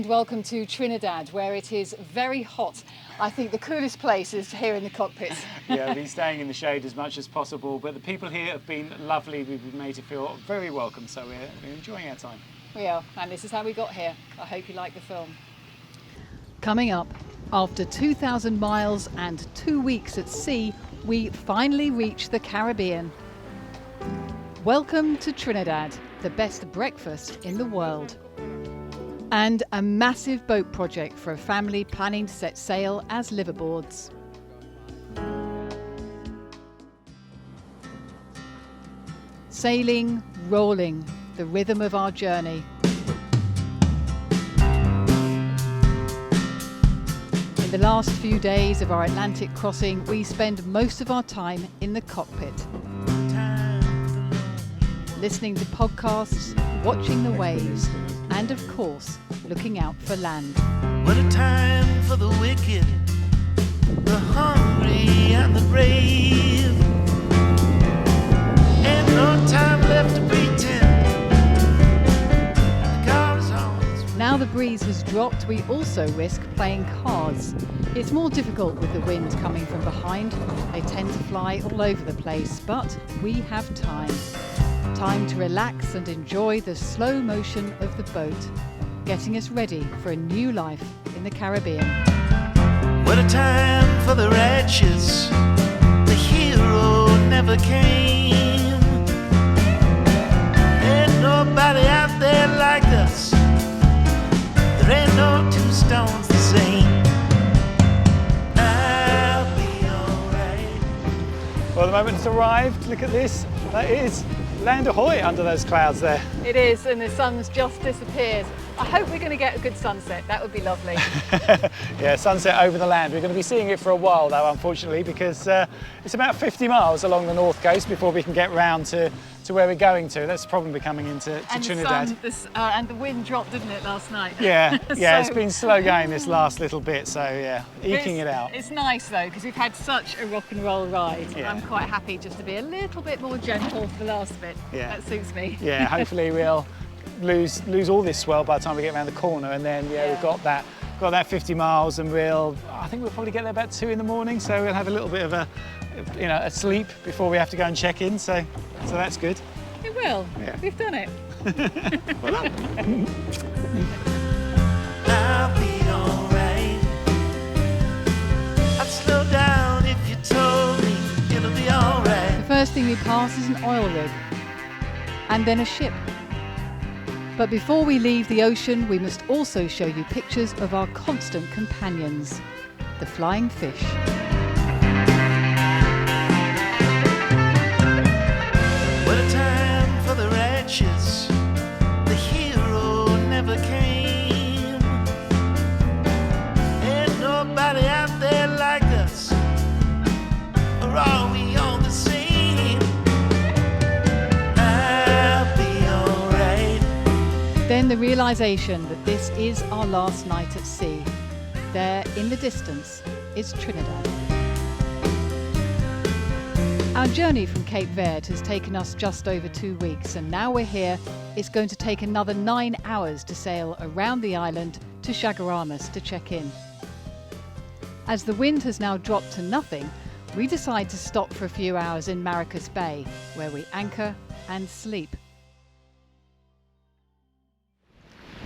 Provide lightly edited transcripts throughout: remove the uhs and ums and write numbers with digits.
and welcome to Trinidad, where it is very hot. I think the coolest place is here in the cockpit. Yeah, we'll be staying in the shade as much as possible, but the people here have been lovely. We've been made to feel very welcome, so we're enjoying our time. We are, and this is how we got here. I hope you like the film. Coming up, after 2,000 miles and 2 weeks at sea, we finally reach the Caribbean. Welcome to Trinidad, the best breakfast in the world. And a massive boat project for a family planning to set sail as liveaboards. Sailing, rolling, the rhythm of our journey. In the last few days of our Atlantic crossing, we spend most of our time in the cockpit. Listening to podcasts, watching the waves, and of course, looking out for land. What a time for the wicked, the hungry and the brave. Ain't no time left to pretend. The car's on. Now the breeze has dropped, we also risk playing cards. It's more difficult with the wind coming from behind. They tend to fly all over the place, but we have time. Time to relax and enjoy the slow motion of the boat, getting us ready for a new life in the Caribbean. What a time for the righteous, the hero never came. Ain't nobody out there like us, there ain't no two stones the same. I'll be alright. Well, the moment's arrived. Look at this. That is Land Ahoy under those clouds there. It is, and the sun's just disappeared. I hope we're going to get a good sunset. That would be lovely. Yeah, sunset over the land. We're going to be seeing it for a while though, unfortunately, because it's about 50 miles along the north coast before we can get round to where we're going to. That's the problem we're coming into Trinidad. And the wind dropped, didn't it, last night? Yeah, yeah, So- it's been slow going this last little bit, so yeah, eking it out. It's nice though, because we've had such a rock and roll ride. Yeah. I'm quite happy just to be a little bit more gentle for the last bit. Yeah. That suits me. Yeah, hopefully we'll lose all this swell by the time we get around the corner, and then we've got that 50 miles, and I think we'll probably get there about 2 in the morning, so we'll have a little bit of a sleep before we have to go and check in, so that's good. It will. Yeah. We've done it. Well done. I'll be alright. I'd slow down if you told me it'll be alright. The first thing we pass is an oil rig, and then a ship. But before we leave the ocean, we must also show you pictures of our constant companions, the flying fish. What a time for the righteous, the hero never came. Ain't nobody out there like us, or are we all the same? I'll be alright. Then the realisation that this is our last night at sea. There, in the distance, is Trinidad. Our journey from Cape Verde has taken us just over 2 weeks, and now we're here. It's going to take another 9 hours to sail around the island to Chaguaramas to check in. As the wind has now dropped to nothing, we decide to stop for a few hours in Maracas Bay, where we anchor and sleep.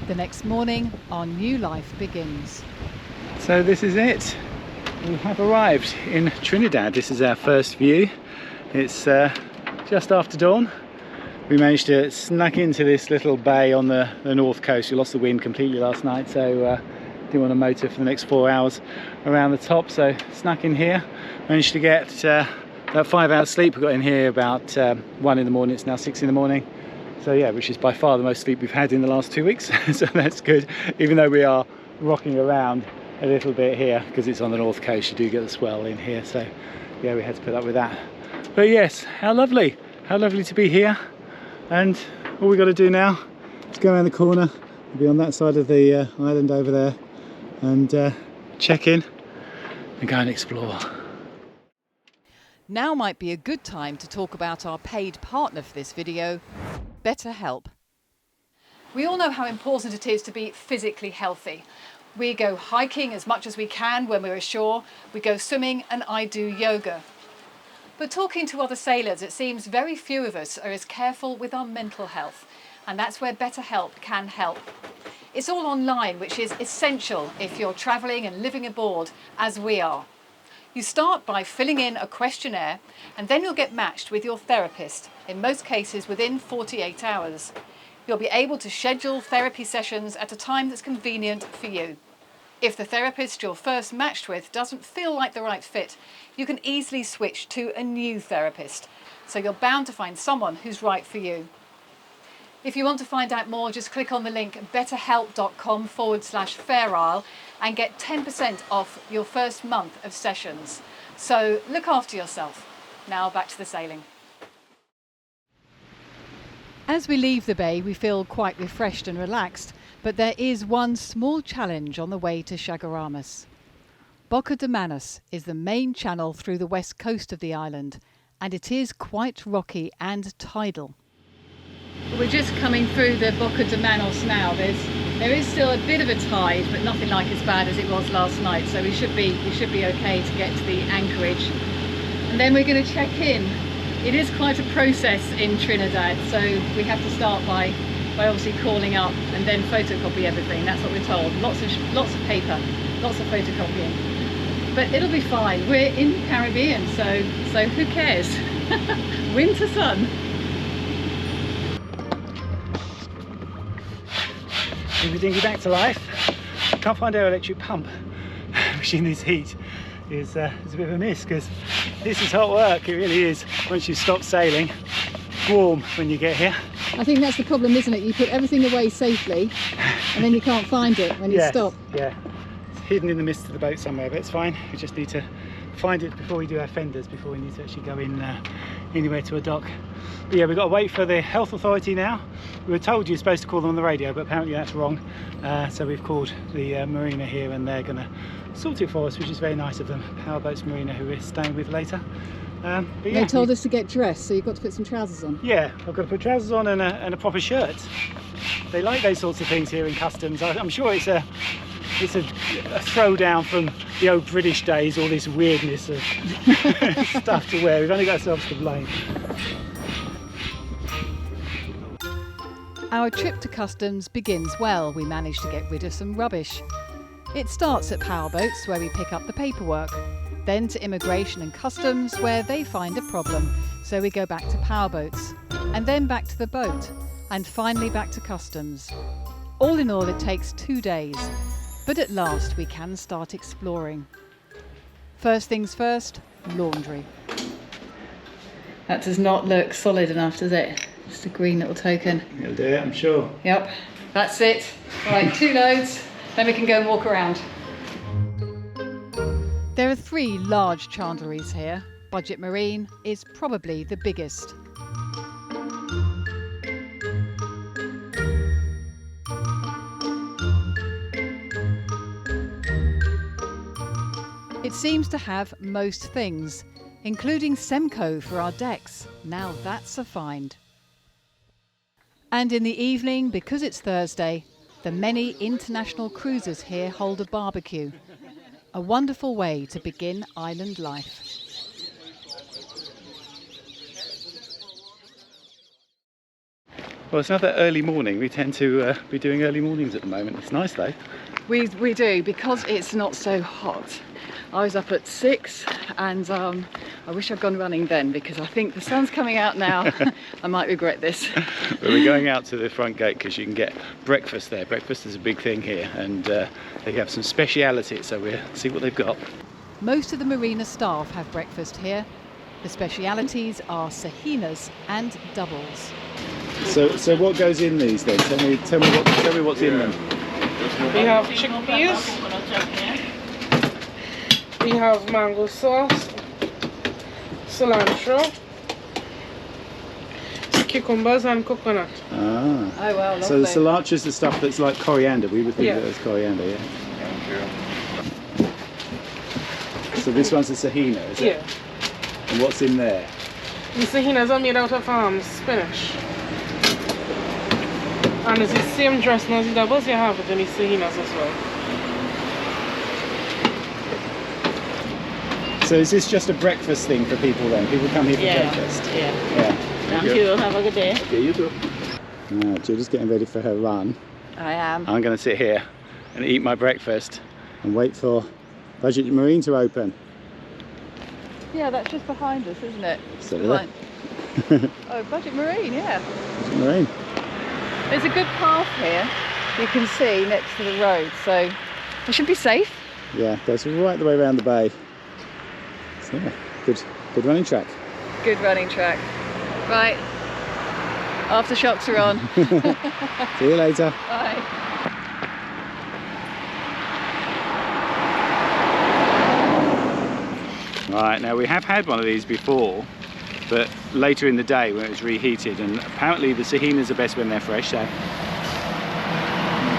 The next morning, our new life begins. So this is it. We have arrived in Trinidad. This is our first view. It's just after dawn. We managed to snuck into this little bay on the north coast. We lost the wind completely last night, so didn't want to motor for the next 4 hours around the top, so snuck in here. Managed to get about 5 hours sleep. We got in here about 1 in the morning. It's now 6 in the morning. So yeah, which is by far the most sleep we've had in the last 2 weeks. So that's good, even though we are rocking around a little bit here because it's on the north coast. You do get the swell in here, so yeah, we had to put up with that. But yes, how lovely to be here. And all we got to do now is go around the corner. We'll be on that side of the island over there, and check in and go and explore. Now might be a good time to talk about our paid partner for this video, BetterHelp. We all know how important it is to be physically healthy. We go hiking as much as we can when we're ashore, we go swimming, and I do yoga. But talking to other sailors, it seems very few of us are as careful with our mental health, and that's where BetterHelp can help. It's all online, which is essential if you're travelling and living aboard, as we are. You start by filling in a questionnaire, and then you'll get matched with your therapist, in most cases within 48 hours. You'll be able to schedule therapy sessions at a time that's convenient for you. If the therapist you're first matched with doesn't feel like the right fit, you can easily switch to a new therapist, so you're bound to find someone who's right for you. If you want to find out more, just click on the link betterhelp.com/Fair Isle and get 10% off your first month of sessions. So look after yourself. Now back to the sailing. As we leave the bay, we feel quite refreshed and relaxed, but there is one small challenge on the way to Chaguaramas. Boca de Manos is the main channel through the west coast of the island, and it is quite rocky and tidal. We're just coming through the Boca de Manos now. There is still a bit of a tide, but nothing like as bad as it was last night, so we should be okay to get to the anchorage. And then we're going to check in. It is quite a process in Trinidad, so we have to start by obviously calling up and then photocopy everything. That's what we're told. Lots of paper, lots of photocopying. But it'll be fine. We're in the Caribbean, so who cares? Winter sun. We're dinghy back to life. Can't find our electric pump, which in this heat is a bit of a miss, because this is hot work. It really is. Once you stop sailing, warm when you get here. I think that's the problem, isn't it? You put everything away safely and then you can't find it when you stop. Yeah, it's hidden in the midst of the boat somewhere, but it's fine. We just need to find it before we do our fenders, before we need to actually go in anywhere to a dock. But yeah, we've got to wait for the health authority now. We were told you're supposed to call them on the radio, but apparently that's wrong. So we've called the marina here, and they're going to sort it for us, which is very nice of them. Powerboats Marina, who we're staying with later. But yeah, they told us to get dressed, so you've got to put some trousers on. Yeah, I've got to put trousers on and a proper shirt. They like those sorts of things here in customs. I'm sure it's a throwdown from the old British days, all this weirdness of stuff to wear. We've only got ourselves to blame. Our trip to customs begins well. We manage to get rid of some rubbish. It starts at powerboats, where we pick up the paperwork, then to immigration and customs, where they find a problem, so we go back to powerboats, and then back to the boat, and finally back to customs. All in all, it takes 2 days, but at last we can start exploring. First things first, laundry. That does not look solid enough, does it? Just a green little token. It'll do it, I'm sure. Yep, that's it. Right, 2 loads, then we can go and walk around. There are 3 large chandleries here. Budget Marine is probably the biggest. It seems to have most things, including Semco for our decks. Now that's a find. And in the evening, because it's Thursday, the many international cruisers here hold a barbecue. A wonderful way to begin island life. Well, it's another early morning. We tend to be doing early mornings at the moment. It's nice though. We do, because it's not so hot. I was up at 6 and I wish I'd gone running then, because I think the sun's coming out now. I might regret this. But we're going out to the front gate because you can get breakfast there. Breakfast is a big thing here, and they have some specialities, so we'll see what they've got. Most of the marina staff have breakfast here. The specialities are sahinas and doubles. So what goes in these then? Tell me what's in them. We have chickpeas. We have mango sauce, cilantro, cucumbers and coconut. Ah. Oh wow, lovely. So the cilantro is the stuff that's like coriander. We would think Yeah. that as coriander, yeah. So this one's a sahina, is it? Yeah. And what's in there? The sahinas are made out of spinach. And it's the same dressing as the doubles, you have it in the Sahinas as well. So is this just a breakfast thing for people then? People come here for breakfast? Yeah. Thank you. Have a good day. Okay, you too. Julie's getting ready for her run. I am. I'm going to sit here and eat my breakfast and wait for Budget Marine to open. Yeah, that's just behind us, isn't it? So Behind. Oh, Budget Marine, yeah. Budget Marine. There's a good path here, you can see, next to the road, so it should be safe. Yeah, goes right the way around the bay. So yeah, good running track. Good running track. Right, aftershocks are on. See you later. Bye. Right, now we have had one of these before, but later in the day when it was reheated, and apparently the Sahinas are best when they're fresh, so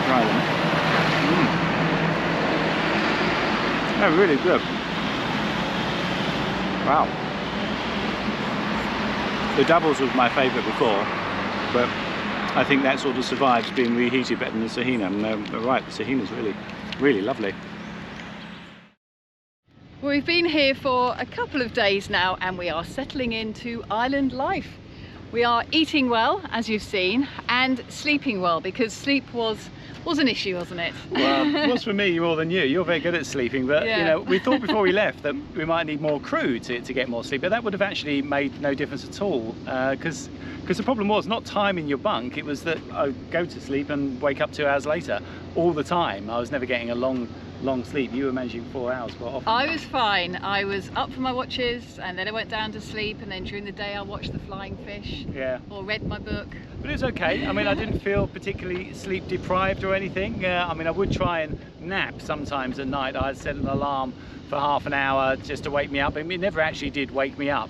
try them. They're really good. Wow. The doubles was my favourite before, but I think that sort of survives being reheated better than the Sahina. And they're right, the Sahina's really lovely. Well, we've been here for a couple of days now and we are settling into island life. We are eating well, as you've seen, and sleeping well, because sleep was an issue, wasn't it? Well, it was for me more than you. You're very good at sleeping, but yeah. You know, we thought before we left that we might need more crew to get more sleep, but that would have actually made no difference at all, because the problem was not time in your bunk, it was that I go to sleep and wake up 2 hours later all the time. I was never getting a long sleep. You were managing 4 hours quite often. I was fine. I was up for my watches and then I went down to sleep, and then during the day I watched the flying fish, or read my book. But it was okay. I mean, I didn't feel particularly sleep deprived or anything. I mean, I would try and nap sometimes at night. I'd set an alarm for half an hour just to wake me up. I mean, it never actually did wake me up,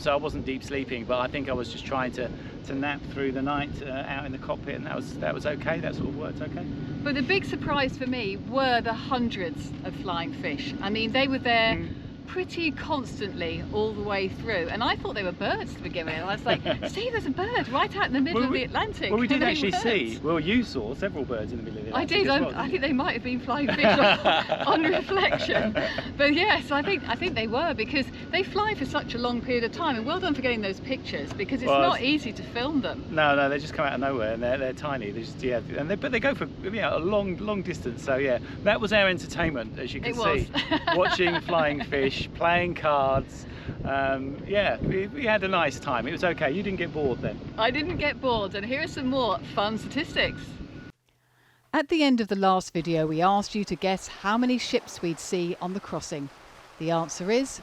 so I wasn't deep sleeping, but I think I was just trying to nap through the night out in the cockpit, and that was okay. That sort of worked okay. But the big surprise for me were the hundreds of flying fish. I mean, they were there pretty constantly all the way through, and I thought they were birds to begin with. I was like, see, there's a bird right out in the middle of the Atlantic. Well, we did actually see, well, you saw several birds in the middle of the Atlantic. I did. As well, I think they might have been flying fish on reflection. But yes, I think they were, because they fly for such a long period of time, and well done for getting those pictures, because it's not easy to film them. No, they just come out of nowhere, and they're tiny. They just but they go for a long distance. So yeah, that was our entertainment, as you can see, watching flying fish, playing cards. Yeah, we had a nice time. It was okay. You didn't get bored then? I didn't get bored, and here are some more fun statistics. At the end of the last video, we asked you to guess how many ships we'd see on the crossing. The answer is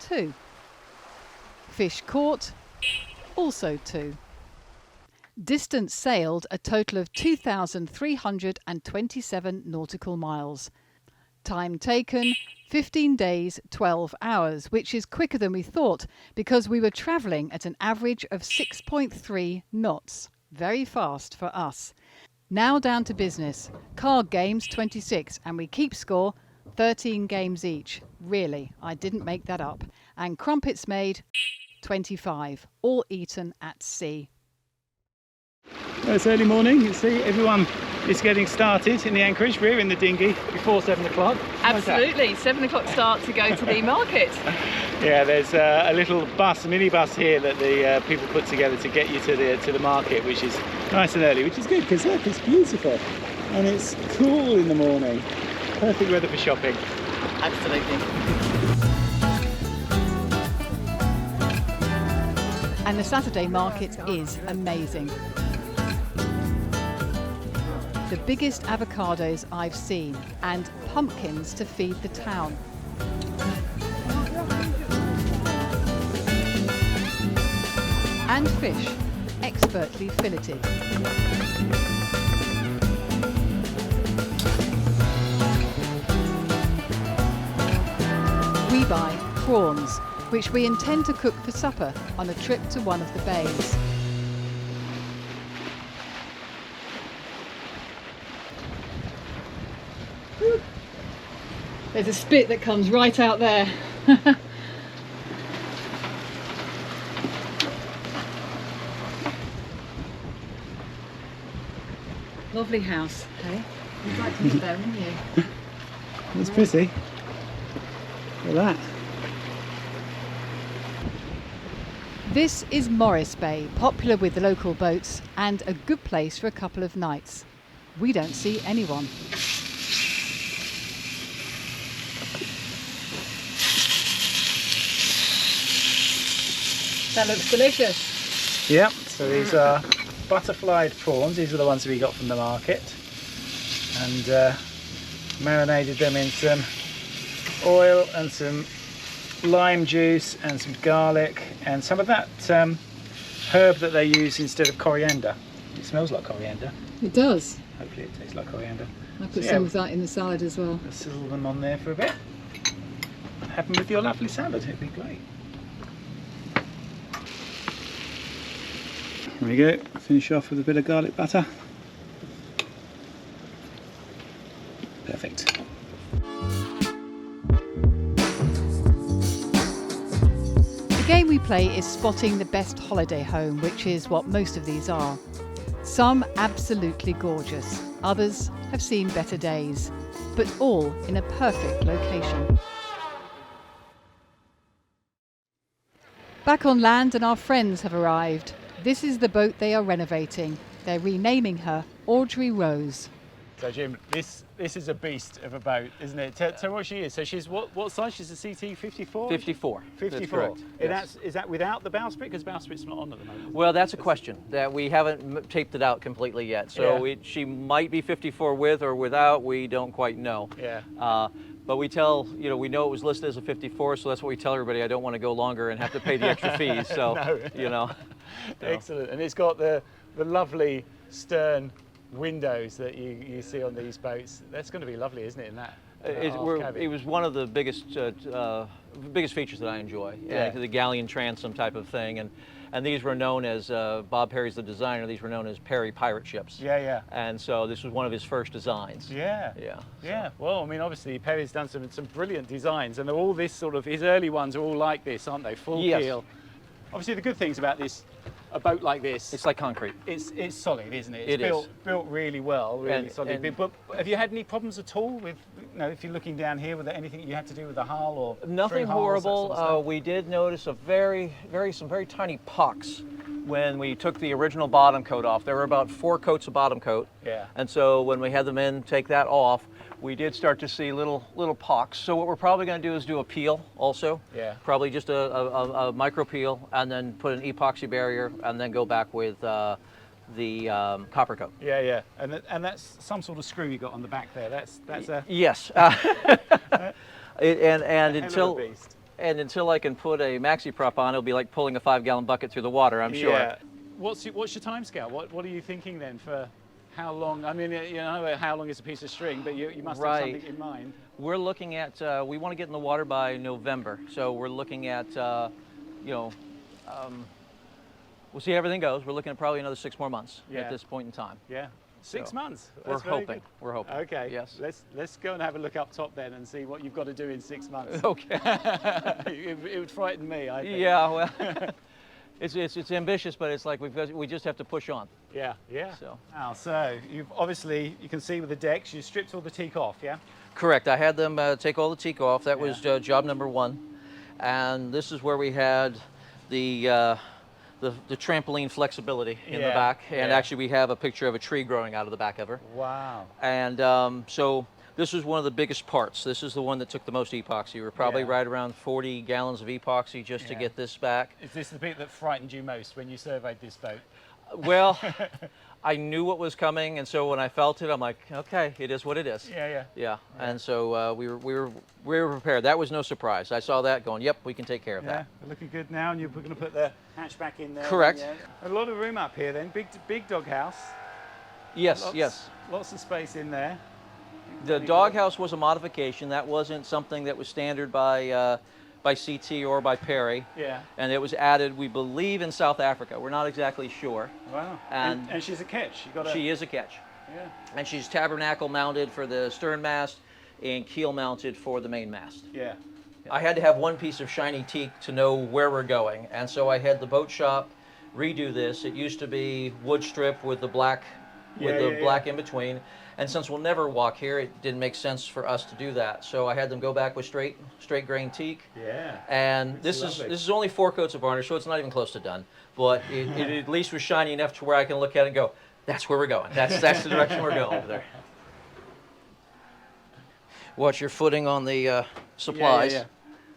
2. Fish caught, also 2. Distance sailed, a total of 2,327 nautical miles. Time taken, 15 days, 12 hours, which is quicker than we thought, because we were travelling at an average of 6.3 knots. Very fast for us. Now down to business. Card games 26, and we keep score 13 games each. Really, I didn't make that up. And crumpets made 25, all eaten at sea. Well, it's early morning. You see everyone is getting started in the anchorage. We're in the dinghy before 7 o'clock. Absolutely, 7 o'clock start to go to the market. Yeah, there's a little bus, a mini bus here that the people put together to get you to the market, which is nice and early, which is good because look, it's beautiful and it's cool in the morning. Perfect weather for shopping. Absolutely. And the Saturday market is amazing. The biggest avocados I've seen, and pumpkins to feed the town. And fish, expertly filleted. We buy prawns, which we intend to cook for supper on a trip to one of the bays. There's a spit that comes right out there. Lovely house, hey? You'd like to live there, wouldn't you? It's pretty. Look at that. This is Morris Bay, popular with the local boats and a good place for a couple of nights. We don't see anyone. That looks delicious. Yep, so these are butterflied prawns. These are the ones we got from the market. And marinated them in some oil and some lime juice and some garlic and some of that herb that they use instead of coriander. It smells like coriander. It does. Hopefully it tastes like coriander. I put some of that in the salad as well. Let's sizzle them on there for a bit. Have them with your lovely salad, it'd be great. There we go, finish off with a bit of garlic butter. Perfect. The game we play is spotting the best holiday home, which is what most of these are. Some absolutely gorgeous, others have seen better days, but all in a perfect location. Back on land and our friends have arrived. This is the boat they are renovating. They're renaming her Audrey Rose. So Jim, this is a beast of a boat, isn't it? Tell what she is. So she's what size? She's a CT 54? 54. 54. That's correct. Yes. Is that without the bowsprit? Because bowsprit's not on at the moment. Well, that's a question that we haven't taped it out completely yet. So Yeah. she might be 54 with or without. We don't quite know. Yeah. But we tell, we know it was listed as a 54, so that's what we tell everybody. I don't want to go longer and have to pay the extra fees. So, No. Excellent. And it's got the lovely stern windows that you see on these boats. That's going to be lovely, isn't it? In that. It was one of the biggest features that I enjoy. Yeah. The galleon transom type of thing, and these were known as Bob Perry's the designer. These were known as Perry pirate ships. Yeah, yeah. And so this was one of his first designs. Yeah. Yeah. Yeah. Well, I mean, obviously Perry's done some brilliant designs, and they're all this sort of his early ones are all like this, aren't they? Full Yes. keel. Obviously, the good things about a boat like this. It's like concrete. It's solid, isn't it? It It's is. built really well, really And- solid. and- But have you had any problems at all with, if you're looking down here, with anything you had to do with the hull or Nothing through hulls, that horrible. sort of stuff? We did notice some very tiny pucks when we took the original bottom coat off. There were about 4 coats of bottom coat. Yeah. And so when we had them in, take that off, we did start to see little pucks. So what we're probably going to do is do a peel also. Yeah. Probably just a micro peel, and then put an epoxy barrier, and then go back with the copper coat. Yeah, yeah. And that's some sort of screw you got on the back there. That's a Yes. and hell of a until beast. and until I can put a maxi prop on, it'll be like pulling a 5-gallon bucket through the water, I'm sure. Yeah. What's your time scale? What are you thinking then for how long? I mean, how long is a piece of string, but you must have something in mind. We're looking at, we want to get in the water by November. So we're looking at, we'll see how everything goes. We're looking at probably another 6 more months at this point in time. Yeah. 6 So, months. We're That's very hoping. good. We're hoping. Okay. Yes. Let's go and have a look up top then and see what you've got to do in 6 months. Okay. It would frighten me, I think. Yeah, well, it's ambitious, but it's like we just have to push on. Yeah, yeah. So. Now, so you can see with the decks, you stripped all the teak off, yeah? Correct. I had them take all the teak off. That was job number 1, and this is where we had the trampoline flexibility in the back, and actually we have a picture of a tree growing out of the back of her. Wow. And so this is one of the biggest parts. This is the one that took the most epoxy. We're probably right around 40 gallons of epoxy just to get this back. Is this the bit that frightened you most when you surveyed this boat? Well, I knew what was coming, and so when I felt it, I'm like, okay, it is what it is. Yeah. And so we were prepared. That was no surprise. I saw that going, yep, we can take care of that. We're looking good now, and you're going to put the hatchback in there. Correct. A lot of room up here then. Big dog house. Yes, yes. Lots of space in there. The doghouse was a modification. That wasn't something that was standard by CT or by Perry. Yeah. And it was added, we believe, in South Africa. We're not exactly sure. Wow. And she's a catch. She is a catch. Yeah. And she's tabernacle mounted for the stern mast and keel mounted for the main mast. Yeah. I had to have one piece of shiny teak to know where we're going. And so I had the boat shop redo this. It used to be wood strip with the black with Yeah, the yeah, black yeah. in between. And since we'll never walk here, it didn't make sense for us to do that. So I had them go back with straight grain teak. Yeah. And It's this lovely. is only 4 coats of varnish, so it's not even close to done. But it at least was shiny enough to where I can look at it and go, that's where we're going. That's the direction we're going over there. Watch your footing on the supplies.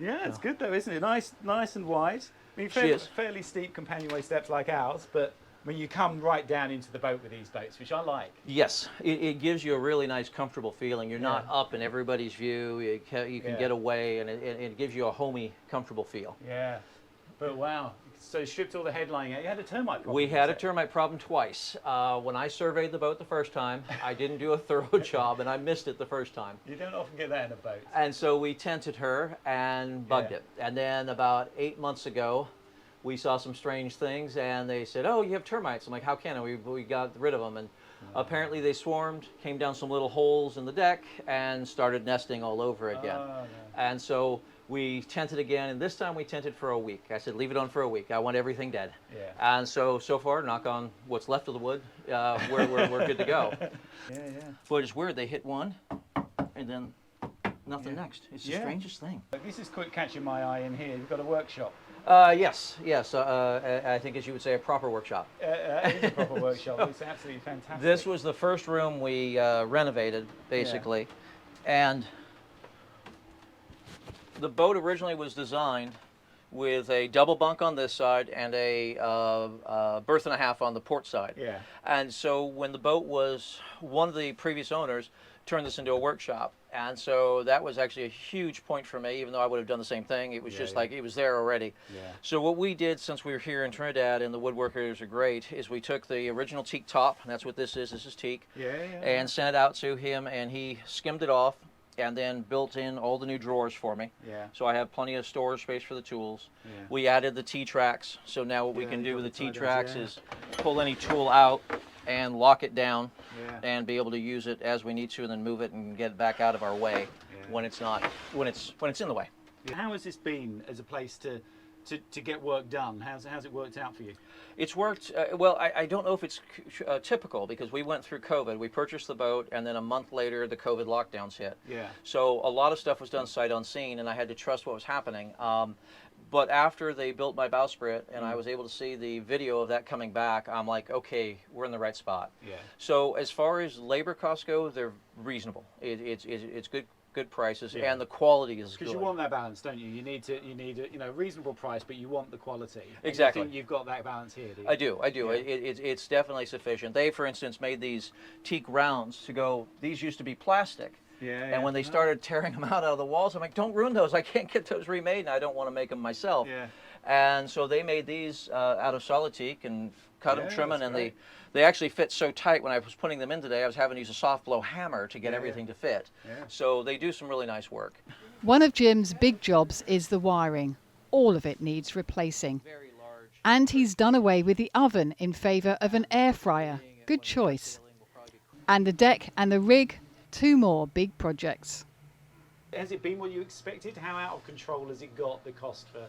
Yeah, it's good though, isn't it? Nice and wide. I mean, She is. fairly steep companionway steps like ours, but I mean, you come right down into the boat with these boats, which I like. Yes, it gives you a really nice, comfortable feeling. You're not up in everybody's view. You can get away, and it gives you a homey, comfortable feel. Yeah, but wow. So you stripped all the headlining out. You had a termite problem. We had a you said? termite problem twice. When I surveyed the boat the first time, I didn't do a thorough job, and I missed it the first time. You don't often get that in a boat. And so we tented her and bugged Yeah. it. And then about 8 months ago, we saw some strange things, and they said, "Oh, you have termites." I'm like, "How can I?" We got rid of them, and apparently they swarmed, came down some little holes in the deck, and started nesting all over again. Oh, no. And so we tented again, and this time we tented for a week. I said, leave it on for a week. I want everything dead. Yeah. And so far, knock on what's left of the wood, we're good to go. Yeah. But it's weird. They hit one, and then nothing next. It's the Yeah. strangest thing. Look, this is quick catching my eye in here. You've got a workshop. Yes. I think, as you would say, a proper workshop. It is a proper workshop. It's absolutely fantastic. This was the first room we renovated, basically, and the boat originally was designed with a double bunk on this side and a berth and a half on the port side. Yeah. And so when the boat was, one of the previous owners turned this into a workshop. And so that was actually a huge point for me, even though I would have done the same thing. It was just like, it was there already. Yeah. So what we did, since we were here in Trinidad and the woodworkers are great, is we took the original teak top, and that's what this is teak, and sent it out to him, and he skimmed it off and then built in all the new drawers for me. Yeah. So I have plenty of storage space for the tools. Yeah. We added the T-tracks, so now what we can do you've with the got the tidals, T-tracks yeah. is pull any tool out and lock it down Yeah. and be able to use it as we need to, and then move it and get it back out of our way Yeah. when it's not, when it's in the way. How has this been as a place to get work done? How's it worked out for you? It's worked, well, I don't know if it's typical, because we went through COVID. We purchased the boat, and then a month later the COVID lockdowns hit. Yeah. So a lot of stuff was done sight unseen, and I had to trust what was happening. But after they built my bowsprit and I was able to see the video of that coming back, I'm like, okay, we're in the right spot. Yeah. So as far as labor costs go, they're reasonable. It's good prices, Yeah. and the quality is good. Because you want that balance, don't you? You need a reasonable price, but you want the quality. And Exactly. I think you've got that balance here, do you? I do. Yeah. It's definitely sufficient. They, for instance, made these teak rounds to go, these used to be plastic. Yeah. And when they started tearing them out of the walls, I'm like, don't ruin those. I can't get those remade, and I don't want to make them myself. Yeah. And so they made these out of solid teak and cut them, Yeah, trim them, that's and great. they actually fit so tight. When I was putting them in today, I was having to use a soft blow hammer to get everything to fit. Yeah. So they do some really nice work. One of Jim's big jobs is the wiring. All of it needs replacing. Very large. And he's done away with the oven in favour of an air fryer. Good choice. And the deck and the rig, 2 more big projects. Has it been what you expected? How out of control has it got, the cost for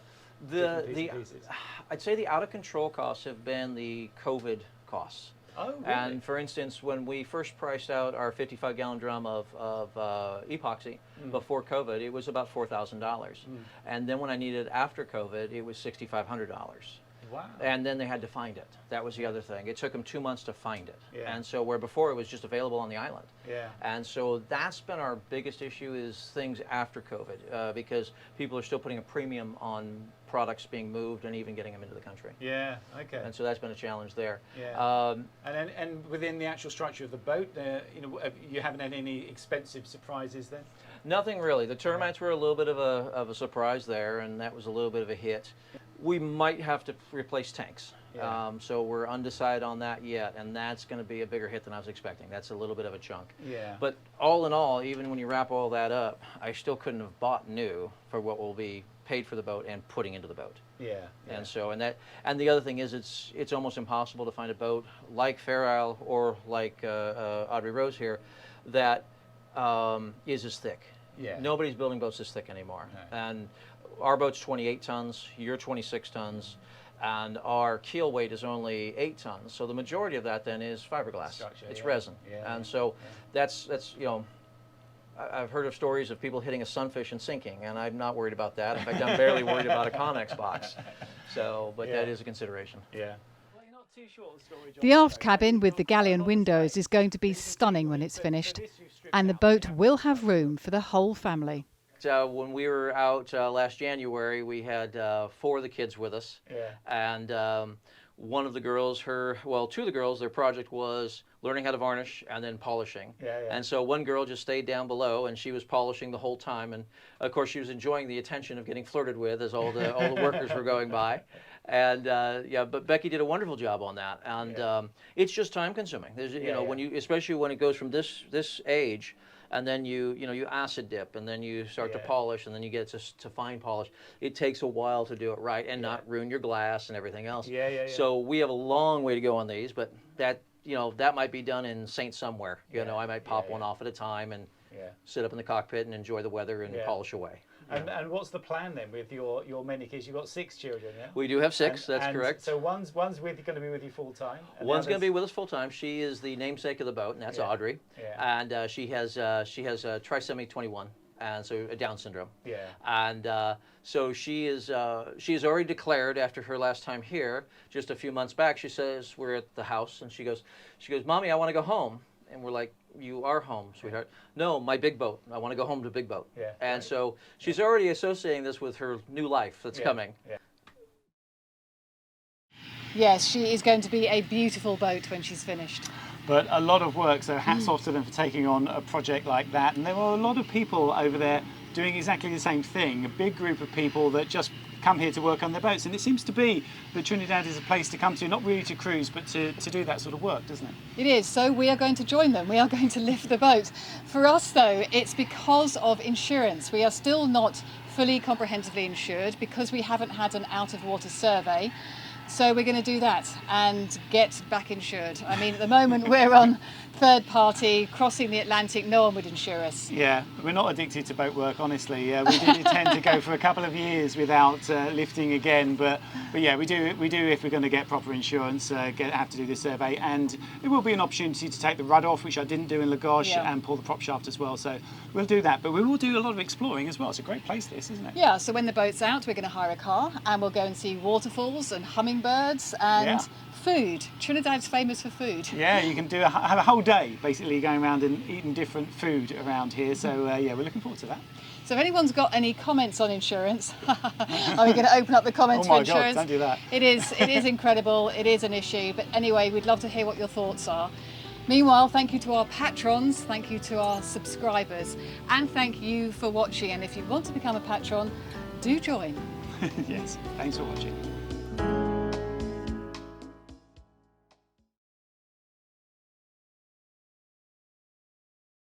different pieces? I'd say the out of control costs have been the COVID costs. Oh, really? And for instance, when we first priced out our 55-gallon drum of epoxy before COVID, it was about $4,000. And then when I needed it after COVID, it was $6,500. Wow. And then they had to find it. That was the other thing. It took them 2 months to find it. Yeah. And so where before it was just available on the island. Yeah. And so that's been our biggest issue, is things after COVID, because people are still putting a premium on products being moved and even getting them into the country. Yeah. Okay. And so that's been a challenge there. Yeah. And within the actual structure of the boat, you haven't had any expensive surprises then? Nothing really. The termites were a little bit of a surprise there, and that was a little bit of a hit. We might have to replace tanks. Yeah. So we're undecided on that yet, and that's going to be a bigger hit than I was expecting. That's a little bit of a chunk. Yeah. But all in all, even when you wrap all that up, I still couldn't have bought new for what will be paid for the boat and putting into the boat. Yeah. And so, and the other thing is, it's almost impossible to find a boat like Fair Isle or like Audrey Rose here that is as thick. Yeah. Nobody's building boats this thick anymore. No. And our boat's 28 tons, you're 26 tons, and our keel weight is only 8 tons. So the majority of that then is fiberglass. Structure, it's yeah. resin, Yeah, and so that's you know. I've heard of stories of people hitting a sunfish and sinking, and I'm not worried about that. In fact, I'm barely worried about a Connex box. So, but that is a consideration. Yeah. The aft cabin with the galleon windows is going to be stunning when it's finished, and the boat will have room for the whole family. When we were out last January, we had 4 of the kids with us, and one of the girls, two of the girls, their project was learning how to varnish and then polishing. And so one girl just stayed down below, and she was polishing the whole time. And of course, she was enjoying the attention of getting flirted with as all the workers were going by. And but Becky did a wonderful job on that. And it's just time consuming. There's, when you, especially when it goes from this age, and then you acid dip, and then you start to polish, and then you get to fine polish. It takes a while to do it right and not ruin your glass and everything else. So we have a long way to go on these, but that that might be done in Saint somewhere. I might pop one off at a time and sit up in the cockpit and enjoy the weather and polish away. And what's the plan then with your many kids? You've got 6 children, yeah? We do have 6. That's correct. So one's going to be with you full time. One's going to be with us full time. She is the namesake of the boat, and that's Audrey. And she has trisomy 21, and so a Down syndrome. And so she is already declared after her last time here, just a few months back. She says we're at the house, and she goes, "Mommy, I want to go home." And we're like, "You are home, sweetheart." "No, my big boat. I want to go home to big boat." And so she's already associating this with her new life that's coming. Yes, she is going to be a beautiful boat when she's finished. But a lot of work, so hats off to them for taking on a project like that. And there were a lot of people over there doing exactly the same thing, a big group of people that just come here to work on their boats. And it seems to be that Trinidad is a place to come to, not really to cruise, but to do that sort of work, doesn't it? It is, so we are going to join them. We are going to lift the boat. For us though, it's because of insurance. We are still not fully comprehensively insured because we haven't had an out of water survey. So we're going to do that and get back insured. I mean, at the moment we're on third party, crossing the Atlantic, no one would insure us. Yeah, we're not addicted to boat work, honestly. We did intend to go for a couple of years without lifting again, but yeah, we do if we're going to get proper insurance, have to do this survey, and it will be an opportunity to take the rudder off, which I didn't do in Lagos, and pull the prop shaft as well. So we'll do that, but we will do a lot of exploring as well. It's a great place, this, isn't it? Yeah, so when the boat's out, we're going to hire a car and we'll go and see waterfalls and hummingbirds and food. Trinidad's famous for food. Yeah, you can have a whole day basically going around and eating different food around here. So yeah, we're looking forward to that. So if anyone's got any comments on insurance, are we going to open up the comments for insurance? God, don't do that. It is incredible. It is an issue. But anyway, we'd love to hear what your thoughts are. Meanwhile, thank you to our patrons, thank you to our subscribers, and thank you for watching. And if you want to become a patron, do join. Yes, thanks for watching.